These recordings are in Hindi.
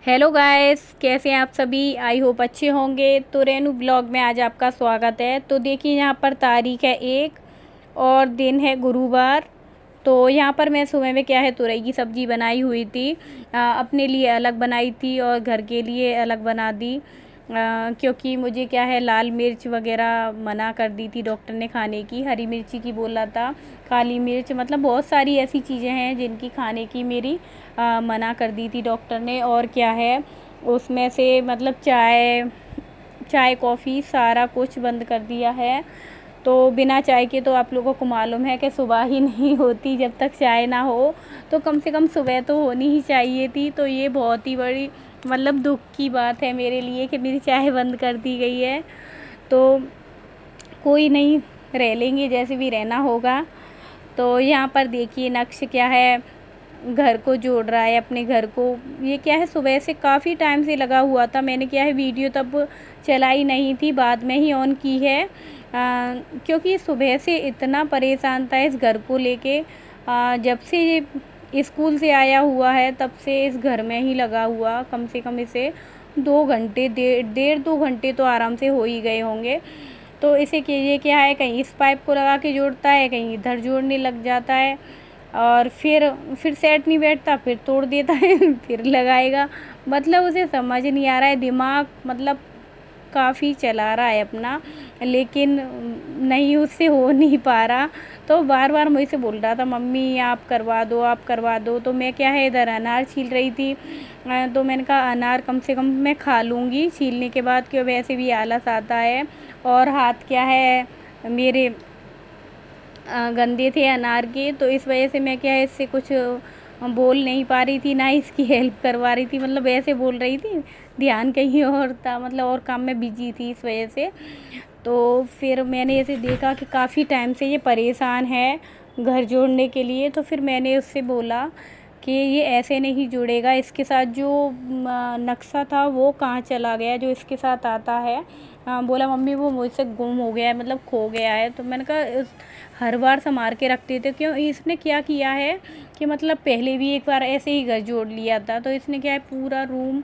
हेलो गाइस, कैसे हैं आप सभी। आई होप अच्छे होंगे। तो रेनू ब्लॉग में आज आपका स्वागत है। तो देखिए यहाँ पर तारीख है 1 और दिन है गुरुवार। तो यहाँ पर मैं सुबह में क्या है तुरई की सब्ज़ी बनाई हुई थी। अपने लिए अलग बनाई थी और घर के लिए अलग बना दी। क्योंकि मुझे क्या है लाल मिर्च वगैरह मना कर दी थी डॉक्टर ने खाने की। हरी मिर्ची की बोला था, काली मिर्च, मतलब बहुत सारी ऐसी चीज़ें हैं जिनकी खाने की मेरी मना कर दी थी डॉक्टर ने। और क्या है उसमें से मतलब चाय कॉफ़ी सारा कुछ बंद कर दिया है। तो बिना चाय के तो आप लोगों को मालूम है कि सुबह ही नहीं होती जब तक चाय ना हो। तो कम से कम सुबह तो होनी ही चाहिए थी। तो ये बहुत ही बड़ी मतलब दुख की बात है मेरे लिए कि मेरी चाय बंद कर दी गई है। तो कोई नहीं, रह लेंगे जैसे भी रहना होगा। तो यहाँ पर देखिए नक्श क्या है घर को जोड़ रहा है, अपने घर को। ये क्या है सुबह से काफ़ी टाइम से लगा हुआ था। मैंने क्या है वीडियो तब चलाई नहीं थी, बाद में ही ऑन की है। क्योंकि सुबह से इतना परेशान था इस घर को लेके। जब से ये स्कूल से आया हुआ है तब से इस घर में ही लगा हुआ। कम से कम इसे 2 घंटे, डेढ़ 2 घंटे तो आराम से हो ही गए होंगे। तो इसे ये क्या है कहीं इस पाइप को लगा के जोड़ता है, कहीं इधर जोड़ने लग जाता है और फिर सेट नहीं बैठता, फिर तोड़ देता है फिर लगाएगा। मतलब उसे समझ नहीं आ रहा है, दिमाग मतलब काफ़ी चला रहा है अपना, लेकिन नहीं उससे हो नहीं पा रहा। तो बार बार मुझसे बोल रहा था मम्मी आप करवा दो, आप करवा दो। तो मैं क्या है इधर अनार छील रही थी। तो मैंने कहा अनार कम से कम मैं खा लूँगी छीलने के बाद, क्यों वैसे भी आलस आता है। और हाथ क्या है मेरे गंदे थे अनार के। तो इस वजह से मैं क्या है इससे कुछ बोल नहीं पा रही थी, ना इसकी हेल्प करवा रही थी। मतलब ऐसे बोल रही थी, ध्यान कहीं और था, मतलब और काम में बिजी थी इस वजह से। तो फिर मैंने ऐसे देखा कि काफ़ी टाइम से ये परेशान है घर जोड़ने के लिए। तो फिर मैंने उससे बोला कि ये ऐसे नहीं जुड़ेगा, इसके साथ जो नक्शा था वो कहाँ चला गया जो इसके साथ आता है। बोला मम्मी वो मुझसे गुम हो गया है, मतलब खो गया है। तो मैंने कहा हर बार संभाल के रखते थे, क्यों इसने क्या किया है कि मतलब पहले भी एक बार ऐसे ही घर जोड़ लिया था। तो इसने क्या है पूरा रूम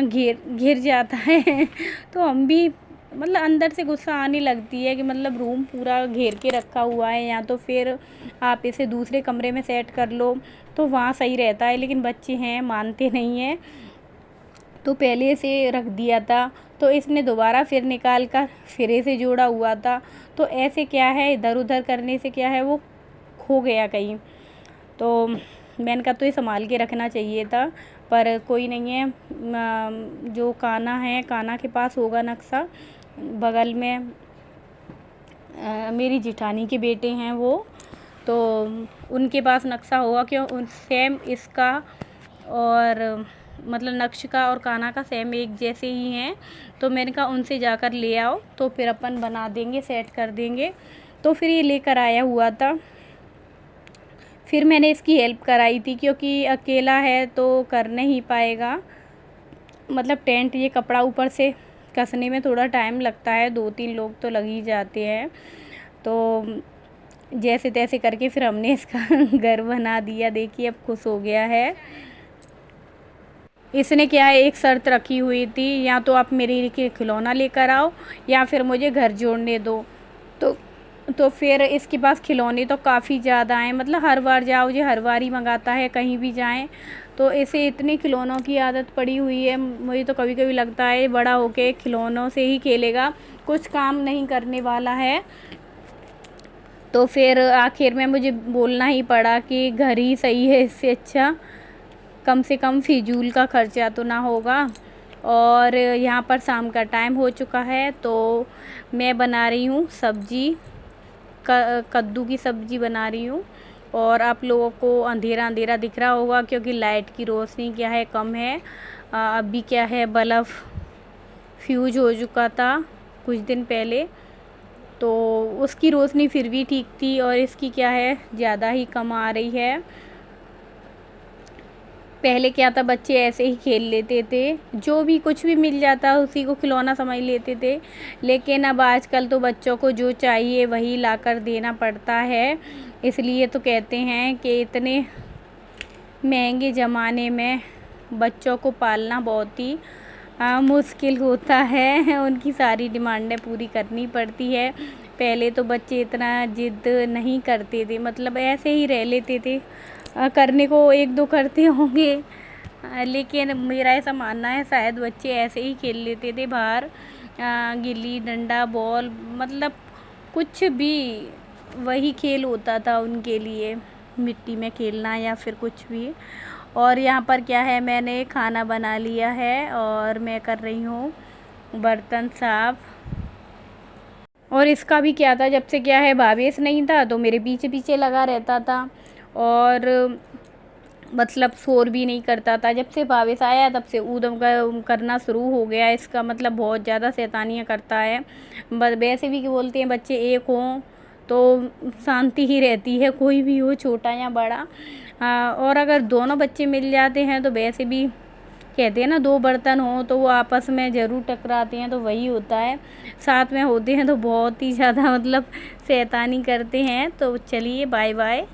घेर घेर जाता है तो हम भी मतलब अंदर से गुस्सा आने लगती है कि मतलब रूम पूरा घेर के रखा हुआ है, या तो फिर आप इसे दूसरे कमरे में सेट कर लो तो वहाँ सही रहता है। लेकिन बच्चे हैं मानते नहीं हैं, तो पहले से रख दिया था। तो इसने दोबारा फिर निकाल कर फिर से जोड़ा हुआ था। तो ऐसे क्या है इधर उधर करने से क्या है वो खो गया कहीं। तो मैंने कहा तो ये संभाल के रखना चाहिए था, पर कोई नहीं है। जो कान्हा है, कान्हा के पास होगा नक्शा। बगल में मेरी जिठानी के बेटे हैं वो, तो उनके पास नक्शा होगा। क्यों उन सेम इसका और मतलब नक्श का और कान्हा का सेम एक जैसे ही हैं। तो मैंने कहा उनसे जाकर ले आओ तो फिर अपन बना देंगे, सेट कर देंगे। तो फिर ये लेकर आया हुआ था। फिर मैंने इसकी हेल्प कराई थी क्योंकि अकेला है तो कर नहीं पाएगा। मतलब टेंट ये कपड़ा ऊपर से कसने में थोड़ा टाइम लगता है, 2-3 लोग तो लग ही जाते हैं। तो जैसे तैसे करके फिर हमने इसका घर बना दिया। देखिए अब खुश हो गया है। इसने क्या है एक शर्त रखी हुई थी, या तो आप मेरे लिए खिलौना लेकर आओ या फिर मुझे घर जोड़ने दो। तो तो फिर इसके पास खिलौने तो काफ़ी ज़्यादा हैं, मतलब हर बार जाओ ये हर बार ही मंगाता है कहीं भी जाएं। तो इसे इतने खिलौनों की आदत पड़ी हुई है, मुझे तो कभी कभी लगता है बड़ा होके खिलौनों से ही खेलेगा, कुछ काम नहीं करने वाला है। तो फिर आखिर में मुझे बोलना ही पड़ा कि घर ही सही है, इससे अच्छा कम से कम फिजूल का खर्चा तो ना होगा। और यहाँ पर शाम का टाइम हो चुका है, तो मैं बना रही हूँ सब्जी, कद्दू की सब्ज़ी बना रही हूँ। और आप लोगों को अंधेरा अंधेरा दिख रहा होगा क्योंकि लाइट की रोशनी क्या है कम है। अभी क्या है बल्ब फ्यूज हो चुका था कुछ दिन पहले, तो उसकी रोशनी फिर भी ठीक थी और इसकी क्या है ज़्यादा ही कम आ रही है। पहले क्या था बच्चे ऐसे ही खेल लेते थे, जो भी कुछ भी मिल जाता उसी को खिलौना समझ लेते थे। लेकिन अब आजकल तो बच्चों को जो चाहिए वही लाकर देना पड़ता है। इसलिए तो कहते हैं कि इतने महंगे ज़माने में बच्चों को पालना बहुत ही मुश्किल होता है। उनकी सारी डिमांडें पूरी करनी पड़ती है। पहले तो बच्चे इतना ज़िद नहीं करते थे, मतलब ऐसे ही रह लेते थे। करने को एक दो करते होंगे, लेकिन मेरा ऐसा मानना है शायद बच्चे ऐसे ही खेल लेते थे बाहर, गिल्ली डंडा बॉल, मतलब कुछ भी वही खेल होता था उनके लिए, मिट्टी में खेलना या फिर कुछ भी। और यहाँ पर क्या है, मैंने खाना बना लिया है और मैं कर रही हूँ बर्तन साफ। और इसका भी क्या था, जब से क्या है भावेश नहीं था तो मेरे पीछे पीछे लगा रहता था और मतलब शोर भी नहीं करता था। जब से भावेश आया तब से ऊधम करना शुरू हो गया। इसका मतलब बहुत ज़्यादा शैतानियाँ करता है। वैसे भी बोलते हैं बच्चे एक हों तो शांति ही रहती है, कोई भी हो छोटा या बड़ा। और अगर दोनों बच्चे मिल जाते हैं तो वैसे भी कहते हैं ना, दो बर्तन हो तो वो आपस में ज़रूर टकराते हैं, तो वही होता है। साथ में होते हैं तो बहुत ही ज़्यादा मतलब शैतानी करते हैं। तो चलिए बाय बाय।